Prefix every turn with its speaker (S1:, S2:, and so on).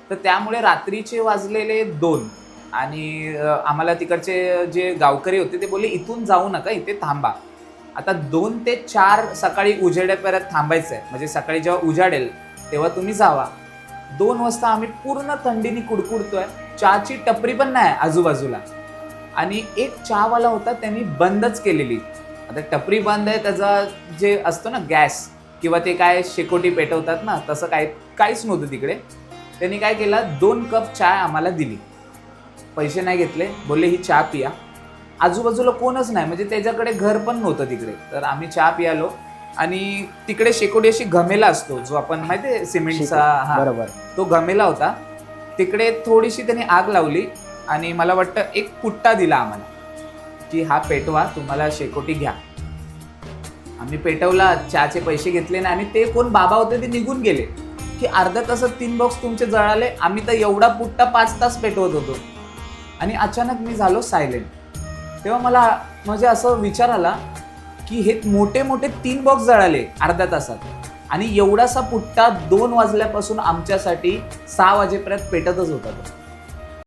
S1: तर त्यामुळे रात्रीचे वाजलेले 2 आणि आम्हाला तिकडचे जे गावकरी होते ते बोलले, "इथून जाऊ नका, इथे थांबा." आता 2 ते 4 सकाळी उजेडेपर्यंत थांबायचं आहे. म्हणजे सकाळी जेव्हा उजाडेल तेव्हा तुम्ही जावा. 2 वाजता आम्ही पूर्ण थंडीने कुडकुडतोय. चहाची टपरी पण नाही आजूबाजूला आणि एक चहावाला होता, त्यांनी बंदच केलेली. आता टपरी बंद आहे, त्याचा जे असतो ना गॅस किंवा ते काय शेकोटी पेटवतात ना, तसं काहीच नव्हतं तिकडे. त्यांनी काय केलं, 2 कप चहा आम्हाला दिली. पैसे नाही घेतले. बोलले, "ही चहा पिया." आजूबाजूला कोणच नाही, म्हणजे त्याच्याकडे घर पण नव्हतं तिकडे. तर आम्ही चहा पियालो आणि तिकडे शेकोटी अशी घमेला असतो, जो आपण माहिती आहे सिमेंटचा, हां,
S2: बरोबर.
S1: तो घमेला होता. तिकडे थोडीशी त्यांनी आग लावली आणि मला वाटतं एक पुट्टा दिला आम्हाला, की "हा पेटवा, तुम्हाला शेकोटी घ्या." आम्ही पेटवला, चहाचे पैसे घेतले नाही आणि ते कोण बाबा होते ते निघून गेले, की अर्ध्या तासात 3 बॉक्स तुमचे जळाले. आम्ही तर एवढा पुट्टा 5 तास पेटवत होतो आणि अचानक मी झालो सायलेंट. तेव्हा मला म्हणजे असं विचार आला, की हे मोठे मोठे 3 बॉक्स जळाले अर्ध्या तासात आणि एवढासा पुट्टा 2 वाजल्यापासून आमच्यासाठी 6 वाजेपर्यंत पेटतच होता तो.